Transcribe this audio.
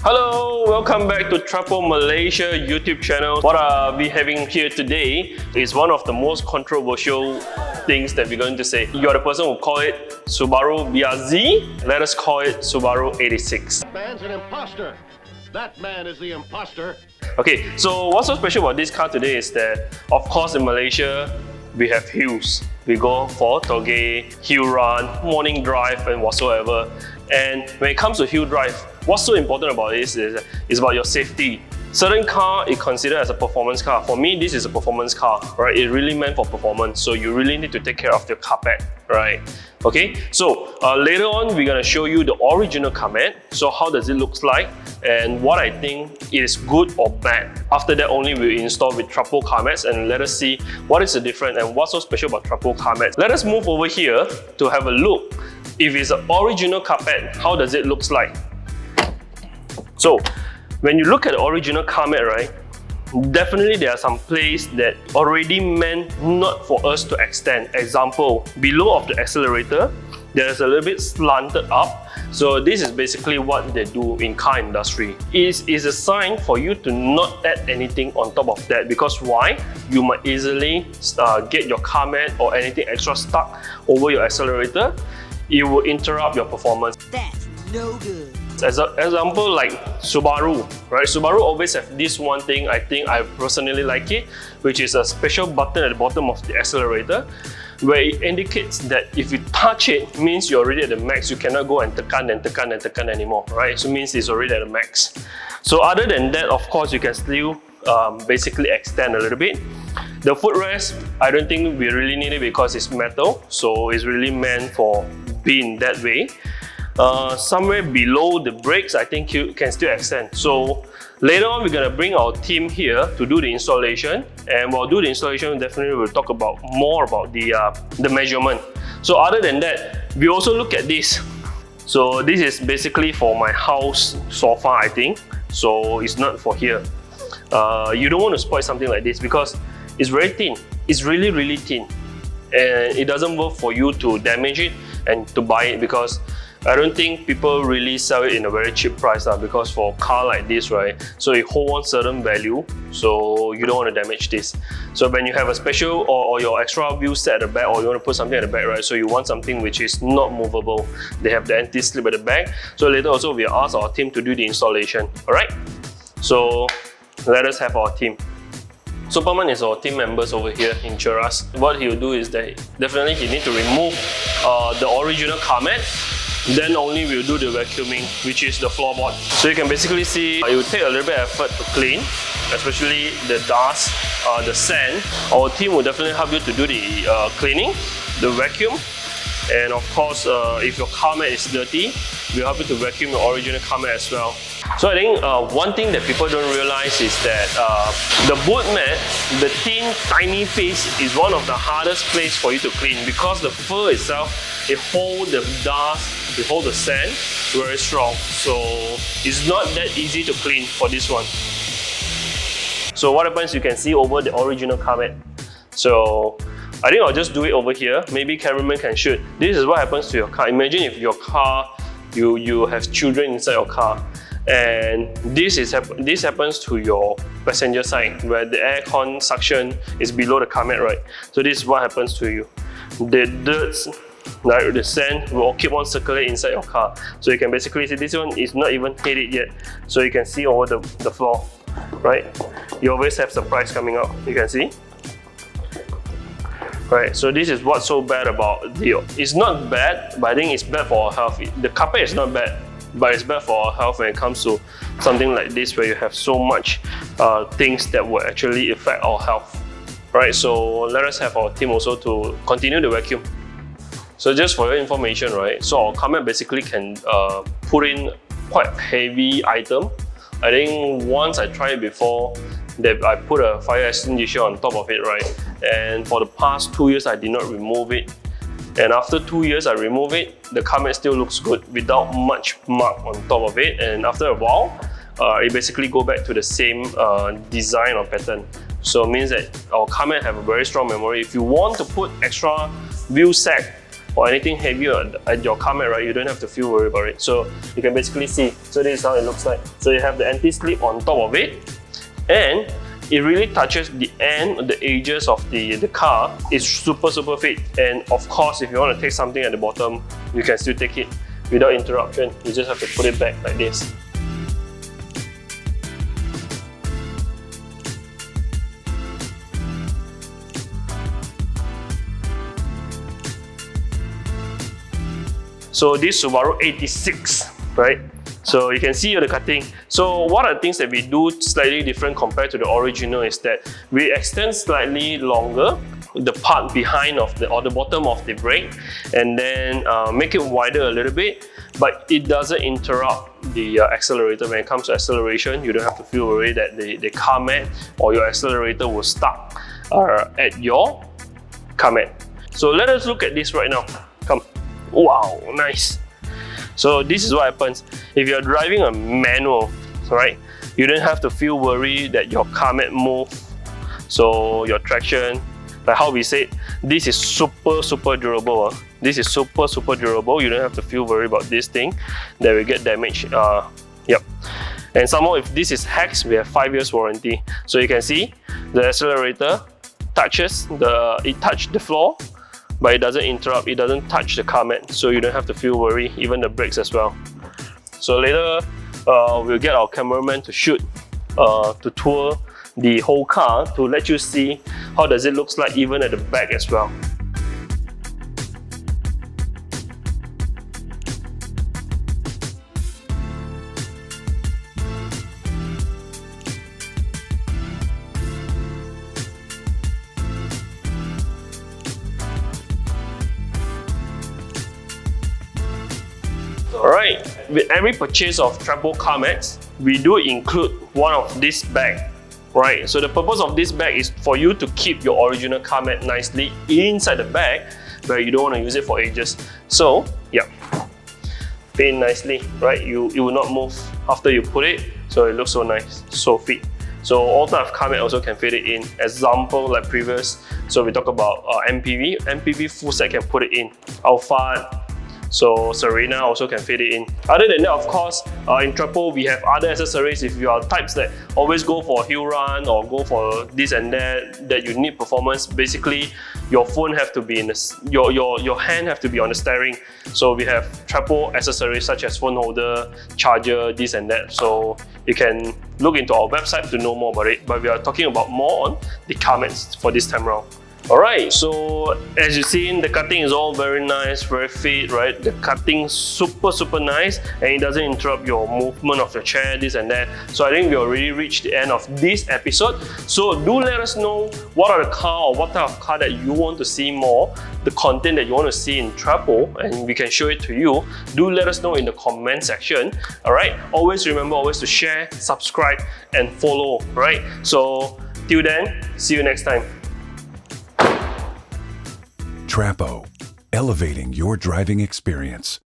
Hello, welcome back to Trapo Malaysia YouTube channel. What are we having here today is one of the most controversial things that we're going to say. You're the person who call it Subaru BRZ. Let us call it Subaru 86. That man's an imposter. That man is the imposter. Okay, so what's so special about this car today is that, of course, in Malaysia, we have hills. We go for toge, hill run, morning drive and whatsoever. And when it comes to hill drive, what's so important about this is about your safety. Certain car is considered as a performance car. For me, this is a performance car, right? It's really meant for performance, so you really need to take care of your carpet, right? Okay, so later on, we're gonna show you the original car mat. So how does it look like and what I think is good or bad. After that, only we'll install with Trapo Car Mats and let us see what is the difference and what's so special about Trapo Car Mats. Let us move over here to have a look. If it's an original carpet, how does it look like? So, when you look at the original car mat, right, definitely there are some places that already meant not for us to extend. Example, below of the accelerator, there's a little bit slanted up. So this is basically what they do in car industry. It is a sign for you to not add anything on top of that, because why? You might easily get your car mat or anything extra stuck over your accelerator. It will interrupt your performance. That's no good. As an example, like Subaru, right? Subaru always have this one thing, I think I personally like it, which is a special button at the bottom of the accelerator, where it indicates that if you touch it, means you're already at the max. You cannot go and tekan and tekan and tekan anymore, right? So it means it's already at the max. So other than that, of course, you can still basically extend a little bit. The footrest, I don't think we really need it because it's metal, so it's really meant for being that way. Somewhere below the brakes, I think you can still extend. So later on, we're gonna bring our team here to do the installation, and while do the installation, definitely we'll talk about more about the measurement. So other than that, we also look at this. So this is basically for my house sofa, I think. So it's not for here. You don't want to spoil something like this because it's very thin. It's really, really thin, and it doesn't work for you to damage it and to buy it, because I don't think people really sell it in a very cheap price because for a car like this, right, so it holds certain value, so you don't want to damage this. So when you have a special or your extra wheel set at the back, or you want to put something at the back, right, so you want something which is not movable. They have the anti-slip at the back. So later also we'll ask our team to do the installation. Alright, so let us have our team. Superman is our team members over here in Cheras. What he'll do is that definitely he need to remove the original car mat. Then only we'll do the vacuuming, which is the floorboard. So you can basically see it will take a little bit of effort to clean, especially the dust, the sand. Our team will definitely help you to do the cleaning, the vacuum, and of course, if your car mat is dirty, we'll help you to vacuum your original car mat as well. So I think one thing that people don't realize is that the boot mat, the thin, tiny piece, is one of the hardest place for you to clean, because the fur itself, it holds the dust, it holds the sand very strong. So it's not that easy to clean for this one. So what happens, you can see over the original car mat. So I think I'll just do it over here. Maybe cameraman can shoot. This is what happens to your car. Imagine if your car, you have children inside your car, and this happens to your passenger side, where the aircon suction is below the car mat, right? So this is what happens to you. The dirt, like the sand, will keep on circulating inside your car. So you can basically see this one is not even hit it yet. So you can see over the floor, right? You always have surprise coming out, you can see. Right, so this is what's so bad about the. It's not bad, but I think it's bad for our health. The carpet is not bad, but it's bad for our health when it comes to something like this, where you have so much things that will actually affect our health. Right, so let us have our team also to continue the vacuum. So just for your information, right, so our car mat basically can put in quite heavy item. I think once I tried it before, that I put a fire extinguisher on top of it, right? And for the past 2 years, I did not remove it. And after 2 years, I remove it, the car mat still looks good without much mark on top of it. And after a while, it basically go back to the same design or pattern. So it means that our car mat have a very strong memory. If you want to put extra wheel sack or anything heavier at your car mat, right, you don't have to feel worried about it. So you can basically see, so this is how it looks like. So you have the anti-slip on top of it, and it really touches the end, the edges of the car. It's super fit, and of course if you want to take something at the bottom, you can still take it without interruption. You just have to put it back like this. So this Subaru 86, right? So you can see the cutting. So one of the things that we do slightly different compared to the original is that we extend slightly longer the part behind of the bottom of the brake, and then make it wider a little bit, but it doesn't interrupt the accelerator. When it comes to acceleration, you don't have to feel worried that the car mat or your accelerator will stuck at your car mat. So let us look at this right now. Come. Wow, nice. So this is what happens if you're driving a manual, right? You don't have to feel worried that your car mat move. So your traction, like how we said, this is super durable. This is super durable. You don't have to feel worried about this thing that will get damaged. Yep. And somehow if this is Hex, we have 5 years warranty. So you can see the accelerator touches it touched the floor, but it doesn't interrupt, it doesn't touch the car mat, so you don't have to feel worry, even the brakes as well. So later, we'll get our cameraman to shoot, to tour the whole car to let you see how does it looks like even at the back as well. Alright, with every purchase of Trapo Car Mats, we do include one of this bag, right? So the purpose of this bag is for you to keep your original car mat nicely inside the bag, where you don't want to use it for ages. So, yeah, fit in nicely, right? It will not move after you put it, so it looks so nice, so fit. So all type of car mat also can fit it in. Example like previous, so we talk about MPV full set can put it in. Alphard, so Serena also can fit it in. Other than that, of course, in Trapo we have other accessories. If you are types that always go for hill run or go for this and that you need performance, basically your phone have to be in your hand have to be on the steering. So we have Trapo accessories such as phone holder, charger, this and that. So you can look into our website to know more about it. But we are talking about more on the car mats for this time around. Alright, so as you've seen, the cutting is all very nice, very fit, right? The cutting super nice, and it doesn't interrupt your movement of your chair, this and that. So I think we already reached the end of this episode. So do let us know what are the car or what type of car that you want to see more, the content that you want to see in Trapo, and we can show it to you. Do let us know in the comment section. Alright, always remember to share, subscribe, and follow, right? So till then, see you next time. Trapo, elevating your driving experience.